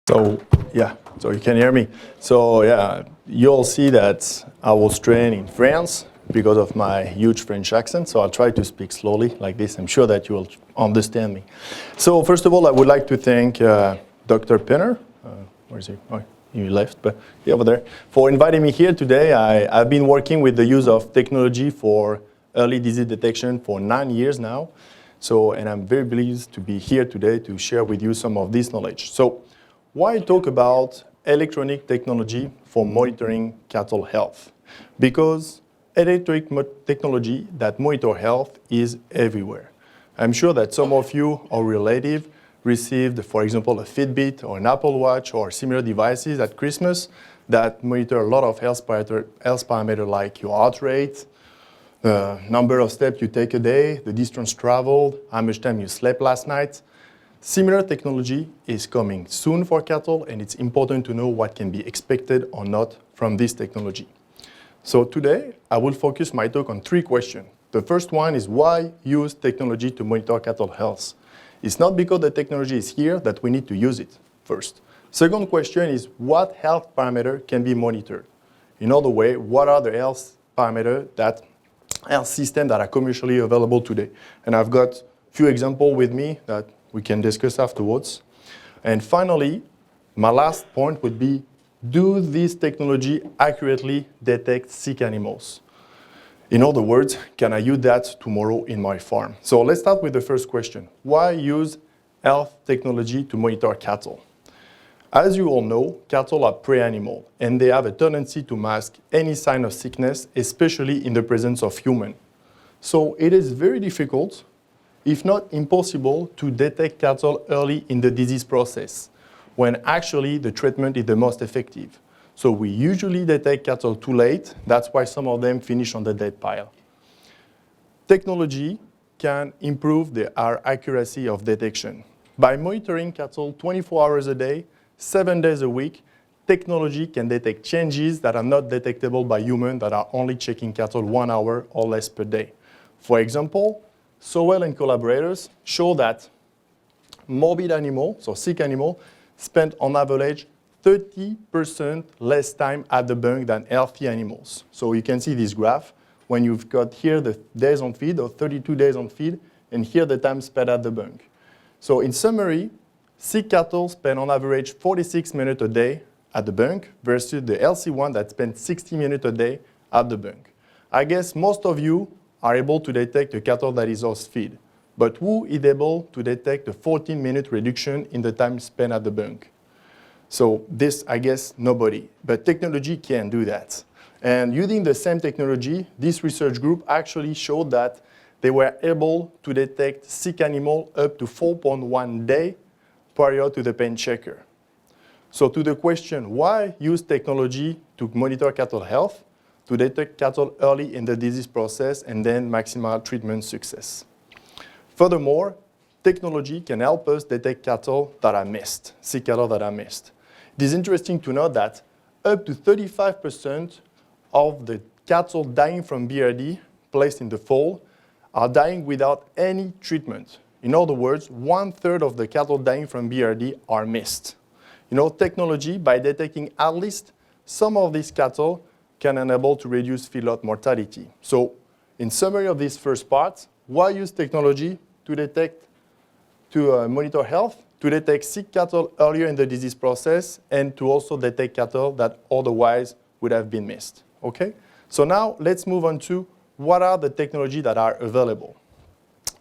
So you can hear me. So yeah, you'll see that I was trained in France because of my huge French accent. So I'll try to speak slowly like this. I'm sure that you will understand me. So first of all, I would like to thank Dr. Penner. Where is he? Oh, he left, but yeah, over there, for inviting me here today. I've been working with the use of technology for early disease detection for 9 years now. And I'm very pleased to be here today to share with you some of this knowledge. So why talk about electronic technology for monitoring cattle health? Because electronic technology that monitor health is everywhere. I'm sure that some of you or relative received, for example, a Fitbit or an Apple Watch or similar devices at Christmas that monitor a lot of health parameters like your heart rate, the number of steps you take a day, the distance traveled, how much time you slept last night. Similar technology is coming soon for cattle, and it's important to know what can be expected or not from this technology. So today, I will focus my talk on 3 questions. The first one is why use technology to monitor cattle health? It's not because the technology is here that we need to use it first. Second question is what health parameter can be monitored? In other words, what are the health parameters health systems that are commercially available today? And I've got a few examples with me that we can discuss afterwards. And finally, my last point would be, do this technology accurately detect sick animals? In other words, can I use that tomorrow in my farm? So let's start with the first question. Why use health technology to monitor cattle? As you all know, cattle are prey animals, and they have a tendency to mask any sign of sickness, especially in the presence of humans. So it is very difficult, if not impossible, to detect cattle early in the disease process, when actually the treatment is the most effective. So we usually detect cattle too late. That's why some of them finish on the dead pile. Technology can improve our accuracy of detection. By monitoring cattle 24 hours a day, 7 days a week, technology can detect changes that are not detectable by humans that are only checking cattle 1 hour or less per day. For example, Sowell and collaborators show that morbid animals, so sick animals, spend on average 30% less time at the bunk than healthy animals. So you can see this graph when you've got here the days on feed, or 32 days on feed, and here the time spent at the bunk. So in summary, sick cattle spend on average 46 minutes a day at the bunk versus the healthy one that spends 60 minutes a day at the bunk. I guess most of you are able to detect a cattle that is off feed, but who is able to detect a 14-minute reduction in the time spent at the bunk? So this, I guess, nobody, but technology can do that. And using the same technology, this research group actually showed that they were able to detect sick animals up to 4.1 days prior to the pain checker. So to the question, why use technology to monitor cattle health? To detect cattle early in the disease process and then maximal treatment success. Furthermore, technology can help us detect cattle that are missed, sick cattle that are missed. It is interesting to note that up to 35% of the cattle dying from BRD placed in the fold are dying without any treatment. In other words, 1/3 of the cattle dying from BRD are missed. Technology, by detecting at least some of these cattle, can enable to reduce feedlot mortality. So, in summary of this first part, why use technology to monitor health, to detect sick cattle earlier in the disease process, and to also detect cattle that otherwise would have been missed. Okay? So now let's move on to what are the technologies that are available.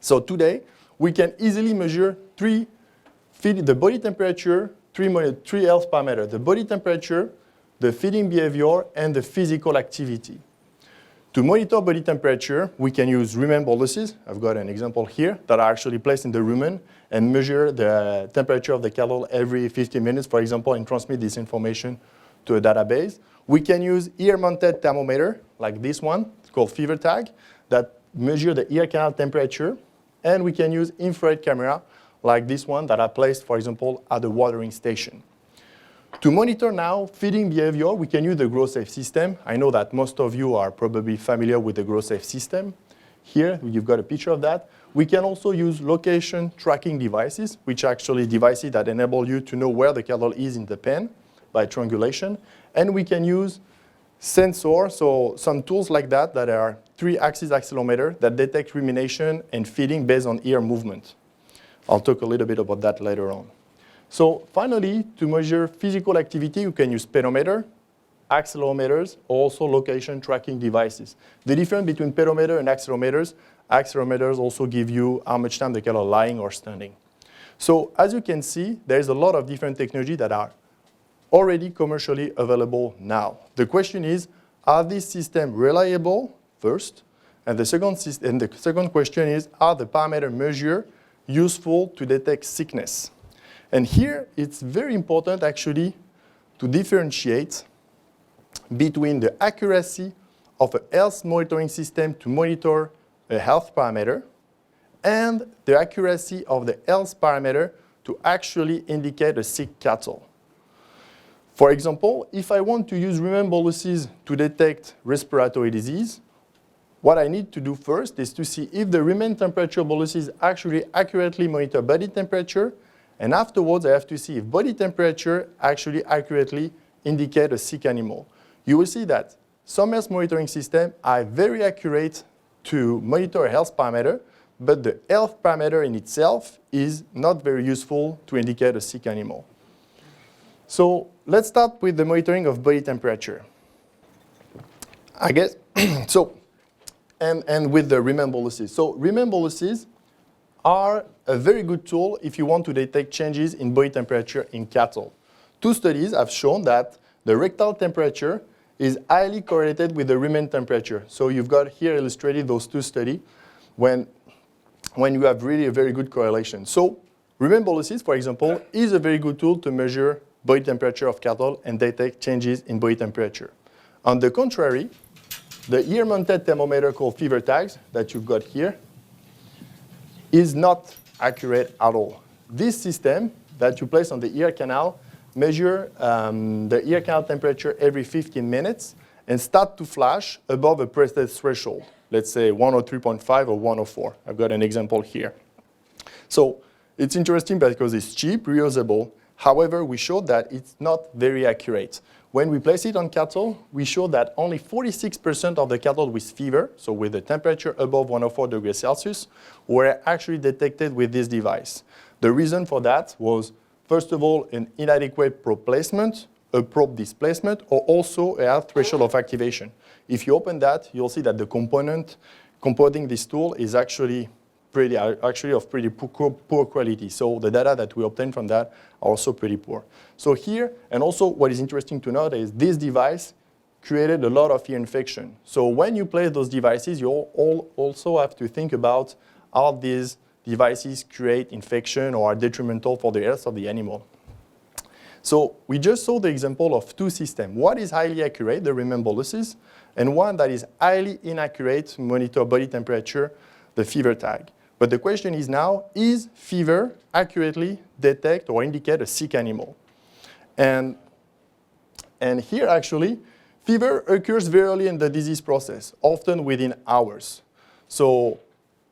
So today, we can easily measure the body temperature, three health parameters: the body temperature, the feeding behavior, and the physical activity. To monitor body temperature, we can use rumen boluses. I've got an example here that are actually placed in the rumen and measure the temperature of the cattle every 15 minutes, for example, and transmit this information to a database. We can use ear-mounted thermometer, like this one, it's called Fever Tag, that measure the ear canal temperature. And we can use infrared camera, like this one, that are placed, for example, at the watering station. To monitor now feeding behavior, we can use the GrowSafe system. I know that most of you are probably familiar with the GrowSafe system. Here, you've got a picture of that. We can also use location tracking devices, which are actually devices that enable you to know where the cattle is in the pen by triangulation. And we can use sensors, so some tools like that are 3-axis accelerometer that detect rumination and feeding based on ear movement. I'll talk a little bit about that later on. So finally, to measure physical activity, you can use pedometer, accelerometers, or also location tracking devices. The difference between pedometer and accelerometers also give you how much time the cattle are lying or standing. So as you can see, there's a lot of different technology that are already commercially available now. The question is, are these systems reliable first? And the second question is, are the parameter measure useful to detect sickness? And here, it's very important actually to differentiate between the accuracy of a health monitoring system to monitor a health parameter and the accuracy of the health parameter to actually indicate a sick cattle. For example, if I want to use rumen boluses to detect respiratory disease, what I need to do first is to see if the rumen temperature boluses actually accurately monitor body temperature, and afterwards I have to see if body temperature actually accurately indicate a sick animal. You will see that some health monitoring systems are very accurate to monitor a health parameter, but the health parameter in itself is not very useful to indicate a sick animal. So let's start with the monitoring of body temperature. I guess, and with the rumen boluses. So rumen boluses are a very good tool if you want to detect changes in body temperature in cattle. 2 studies have shown that the rectal temperature is highly correlated with the rumen temperature. So you've got here illustrated those 2 studies when you have really a very good correlation. So rumen boluses, for example, is a very good tool to measure body temperature of cattle and detect changes in body temperature. On the contrary, the ear-mounted thermometer called fever tags that you've got here is not accurate at all. This system that you place on the ear canal measure the ear canal temperature every 15 minutes and start to flash above a preset threshold, let's say 103.5 or 104. I've got an example here. So it's interesting because it's cheap, reusable. However, we showed that it's not very accurate. When we place it on cattle, we showed that only 46% of the cattle with fever, so with a temperature above 104 degrees Celsius, were actually detected with this device. The reason for that was, first of all, an inadequate probe placement, a probe displacement, or also a health threshold of activation. If you open that, you'll see that the component composing this tool is actually of pretty poor quality. So the data that we obtain from that are also pretty poor. So here, and also what is interesting to note is this device created a lot of ear infection. So when you place those devices, you all also have to think about how these devices create infection or are detrimental for the health of the animal. So we just saw the example of 2 systems. One is highly accurate, the rumen boluses, and one that is highly inaccurate to monitor body temperature, the fever tag. But the question is now, is fever accurately detect or indicate a sick animal? And here actually, fever occurs very early in the disease process, often within hours. So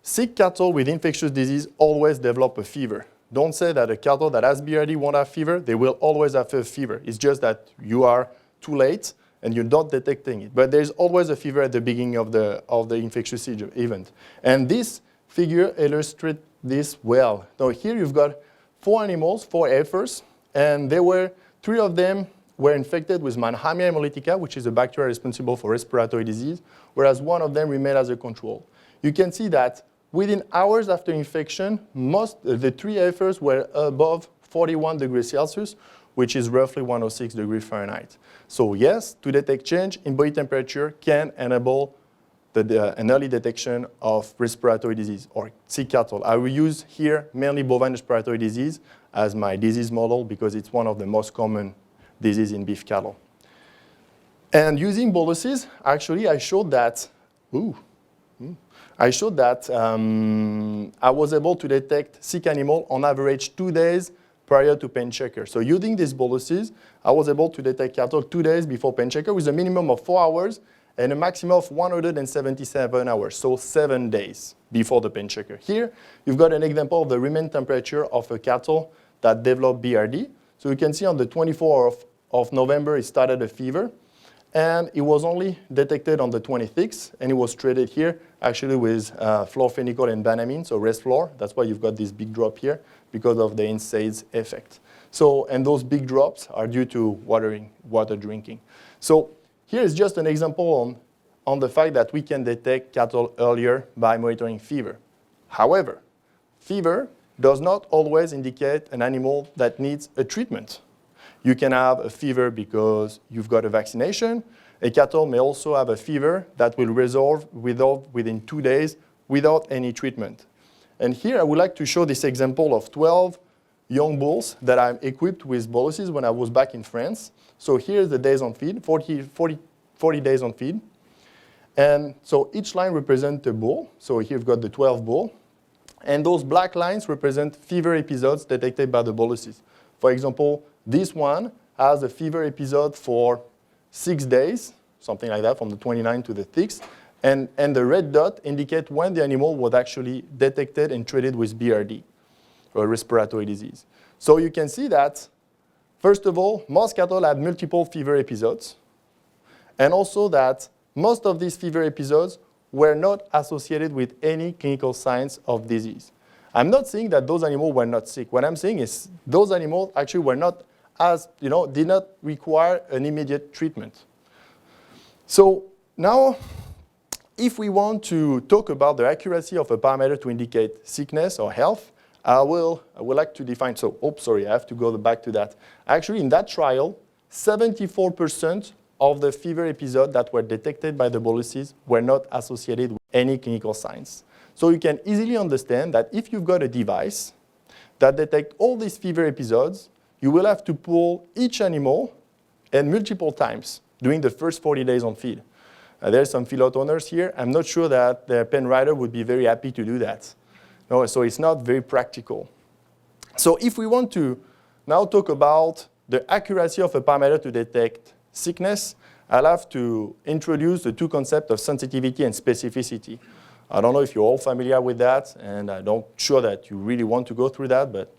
sick cattle with infectious disease always develop a fever. Don't say that a cattle that has BRD won't have fever. They will always have a fever. It's just that you are too late and you're not detecting it. But there's always a fever at the beginning of the infectious event. And this figure illustrates this well. So here you've got 4 animals, 4 heifers, and 3 of them were infected with Mannheimia hemolytica, which is a bacteria responsible for respiratory disease, whereas 1 of them remained as a control. You can see that within hours after infection, the 3 heifers were above 41 degrees Celsius, which is roughly 106 degrees Fahrenheit. So yes, to detect change in body temperature can enable an early detection of respiratory disease or sick cattle. I will use here mainly bovine respiratory disease as my disease model because it's one of the most common diseases in beef cattle. And using boluses, actually, I showed that I was able to detect sick animal on average 2 days prior to pen checker. So using these boluses, I was able to detect cattle 2 days before pen checker with a minimum of 4 hours and a maximum of 177 hours, so 7 days before the pain checker. Here, you've got an example of the remaining temperature of a cattle that developed BRD. So you can see on the 24th of November, it started a fever, and it was only detected on the 26th, and it was treated here, actually with fluorphenicol and banamine, so Resflor. That's why you've got this big drop here, because of the NSAIDs effect. So, and those big drops are due to water drinking. So here is just an example on the fact that we can detect cattle earlier by monitoring fever. However, fever does not always indicate an animal that needs a treatment. You can have a fever because you've got a vaccination. A cattle may also have a fever that will resolve within 2 days without any treatment. And here I would like to show this example of 12 young bulls that I'm equipped with boluses when I was back in France. So here's the days on feed, 40 days on feed. And so each line represents a bull. So here you've got the 12 bull. And those black lines represent fever episodes detected by the boluses. For example, this one has a fever episode for 6 days, something like that, from the 29th to the 6th. And the red dot indicates when the animal was actually detected and treated with BRD, or respiratory disease. So you can see that, first of all, most cattle have multiple fever episodes, and also that most of these fever episodes were not associated with any clinical signs of disease. I'm not saying that those animals were not sick. What I'm saying is those animals actually were not did not require an immediate treatment. So now, if we want to talk about the accuracy of a parameter to indicate sickness or health, I would like to define, I have to go back to that. Actually, in that trial, 74% of the fever episodes that were detected by the boluses were not associated with any clinical signs. So you can easily understand that if you've got a device that detects all these fever episodes, you will have to pull each animal and multiple times during the first 40 days on feed. There's some feedlot owners here. I'm not sure that their pen rider would be very happy to do that. No, so it's not very practical. So if we want to now talk about the accuracy of a parameter to detect sickness, I'll have to introduce the two concepts of sensitivity and specificity. I don't know if you're all familiar with that, and I'm not sure that you really want to go through that, but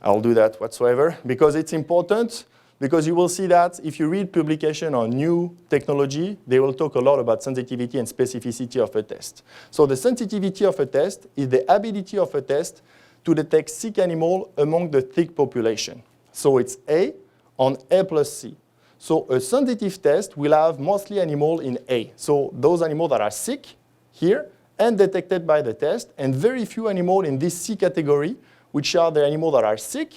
I'll do that whatsoever, because it's important, because you will see that if you read publication on new technology, they will talk a lot about sensitivity and specificity of a test. So the sensitivity of a test is the ability of a test to detect sick animal among the thick population. So it's A on A plus C. So a sensitive test will have mostly animal in A. So those animals that are sick here and detected by the test, and very few animals in this C category, which are the animals that are sick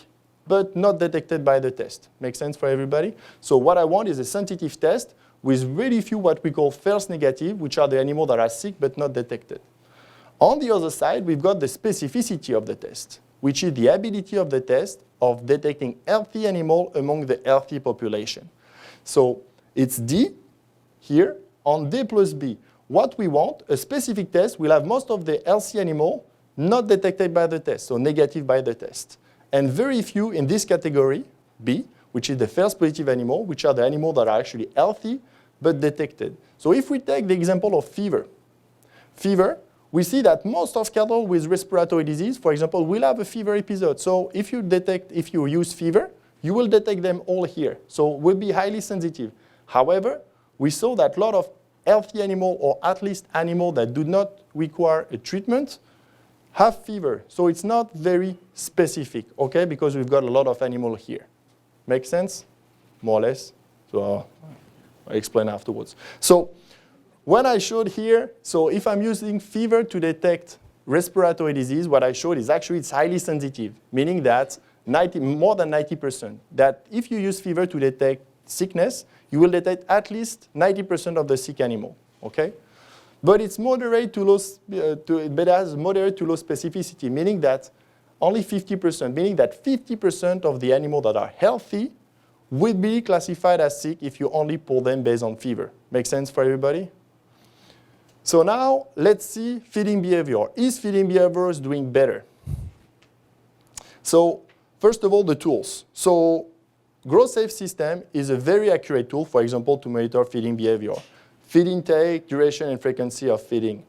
but not detected by the test. Make sense for everybody? So what I want is a sensitive test with really few what we call false negative, which are the animals that are sick but not detected. On the other side, we've got the specificity of the test, which is the ability of the test of detecting healthy animal among the healthy population. So it's D here on D plus B. What we want, a specific test will have most of the healthy animal not detected by the test, so negative by the test. And very few in this category, B, which is the false positive animal, which are the animals that are actually healthy but detected. So if we take the example of fever, we see that most of cattle with respiratory disease, for example, will have a fever episode. So if you use fever, you will detect them all here. So will be highly sensitive. However, we saw that a lot of healthy animal, or at least animal that do not require a treatment, have fever. So it's not very specific, okay, because we've got a lot of animal here. Make sense? More or less. So I'll explain afterwards. So when I showed here, so if I'm using fever to detect respiratory disease, what I showed is actually it's highly sensitive, meaning that more than 90%. That if you use fever to detect sickness, you will detect at least 90% of the sick animal, okay? But it's moderate to low, but has moderate to low specificity, meaning that only 50%, meaning that 50% of the animals that are healthy will be classified as sick if you only pull them based on fever. Make sense for everybody? So now let's see feeding behavior. Is feeding behavior doing better? So first of all, the tools. So GrowSafe system is a very accurate tool, for example, to monitor feeding behavior. feed intake, duration, and frequency of feeding.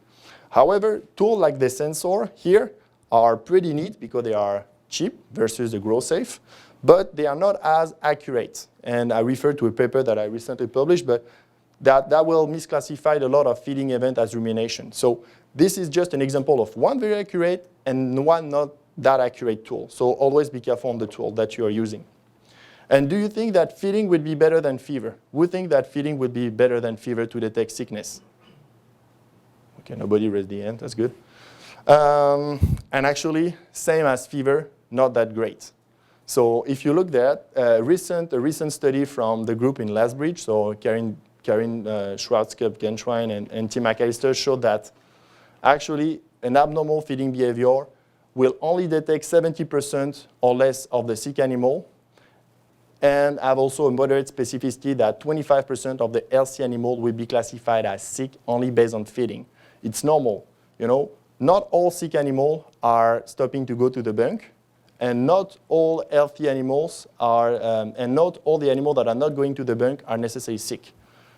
However, tools like the sensor here are pretty neat because they are cheap versus the GrowSafe, but they are not as accurate. And I refer to a paper that I recently published, but that will misclassify a lot of feeding event as rumination. So this is just an example of one very accurate and one not that accurate tool. So always be careful on the tool that you are using. And do you think that feeding would be better than fever? Who think that feeding would be better than fever to detect sickness? Okay, nobody raised the hand, that's good. And actually, same as fever, not that great. So if you look at a recent study from the group in Lethbridge, so Karen Schwarzkopf-Genschwein and Tim McAllister showed that actually an abnormal feeding behavior will only detect 70% or less of the sick animal, and have also a moderate specificity that 25% of the healthy animal will be classified as sick only based on feeding. It's normal, Not all sick animals are stopping to go to the bunk, and not all healthy animals are, and not all the animals that are not going to the bunk are necessarily sick.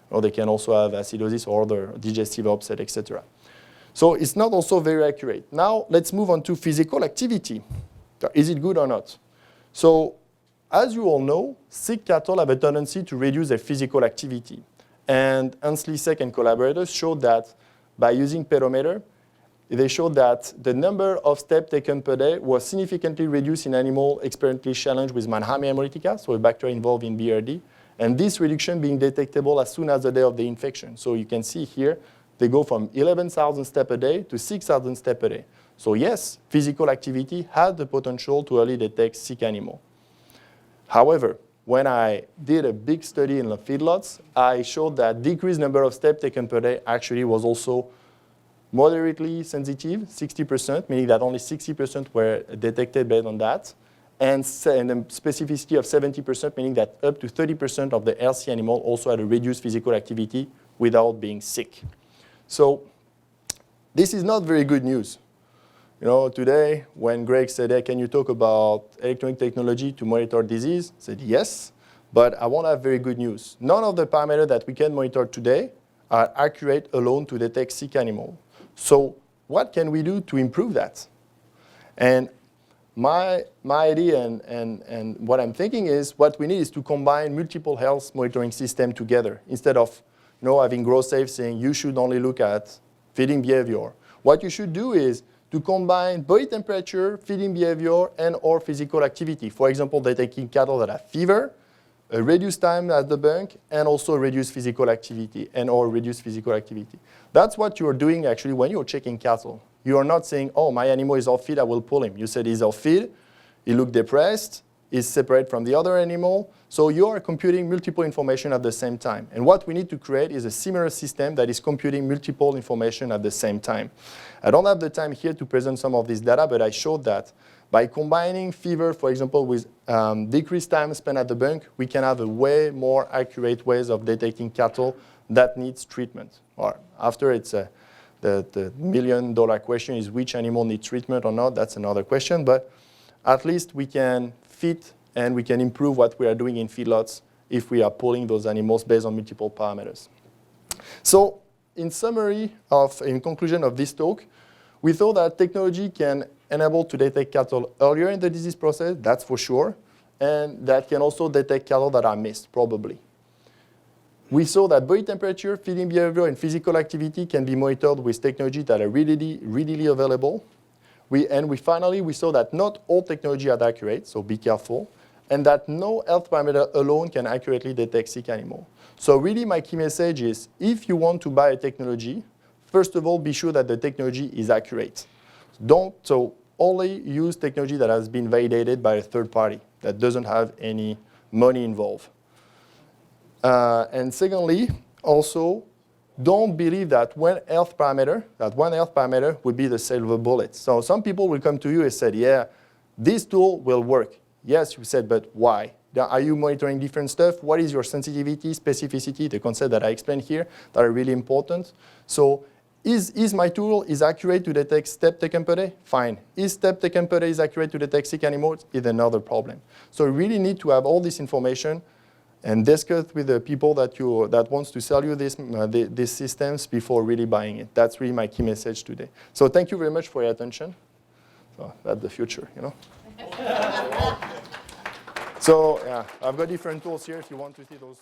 Or they can also have acidosis or other digestive upset, etc. So it's not also very accurate. Now let's move on to physical activity. Is it good or not? So as you all know, sick cattle have a tendency to reduce their physical activity. And Hans Lisek and collaborators showed that by using pedometer, they showed that the number of steps taken per day was significantly reduced in animals experiencing challenge with Mannheimia hemolytica, so a bacteria involved in BRD, and this reduction being detectable as soon as the day of the infection. So you can see here, they go from 11,000 steps a day to 6,000 steps a day. So yes, physical activity has the potential to early detect sick animal. However, when I did a big study in the feedlots, I showed that decreased number of steps taken per day actually was also moderately sensitive, 60%, meaning that only 60% were detected based on that, and a specificity of 70%, meaning that up to 30% of the healthy animal also had a reduced physical activity without being sick. So this is not very good news. Today, when Greg said, hey, can you talk about electronic technology to monitor disease? I said, yes, but I won't have very good news. None of the parameters that we can monitor today are accurate alone to detect sick animal. So what can we do to improve that? And my idea and what I'm thinking is what we need is to combine multiple health monitoring systems together instead of having GrowSafe saying you should only look at feeding behavior. What you should do is to combine body temperature, feeding behavior, and or physical activity. For example, detecting cattle that have fever, a reduced time at the bunk, and also reduced physical activity or reduced physical activity. That's what you're doing actually when you're checking cattle. You are not saying, oh, my animal is off feed, I will pull him. You said he's off feed, he looked depressed, he's separate from the other animal. So you are computing multiple information at the same time. And what we need to create is a similar system that is computing multiple information at the same time. I don't have the time here to present some of this data, but I showed that by combining fever, for example, with decreased time spent at the bunk, we can have a way more accurate ways of detecting cattle that needs treatment. Or after it's the million-dollar question is which animal needs treatment or not. That's another question. But at least we can fit and we can improve what we are doing in feedlots if we are pulling those animals based on multiple parameters. So in summary, in conclusion of this talk, we thought that technology can enable to detect cattle earlier in the disease process, that's for sure, and that can also detect cattle that are missed, probably. We saw that body temperature, feeding behavior, and physical activity can be monitored with technology that are readily available. Finally, we saw that not all technology are accurate, so be careful, and that no health parameter alone can accurately detect sick animal. So really my key message is, if you want to buy a technology, first of all, be sure that the technology is accurate. So only use technology that has been validated by a third party, that doesn't have any money involved. And secondly, also, don't believe that one health parameter would be the silver bullet. So some people will come to you and say, yeah, this tool will work. Yes, you said, but why? Are you monitoring different stuff? What is your sensitivity, specificity, the concept that I explained here that are really important? So is my tool accurate to detect step taken per day? Fine. Is step taken per day accurate to detect sick animals? Is another problem. So you really need to have all this information and discuss with the people that wants to sell you these systems before really buying it. That's really my key message today. So thank you very much for your attention. So that's the future, you know. So yeah, I've got different tools here if you want to see those.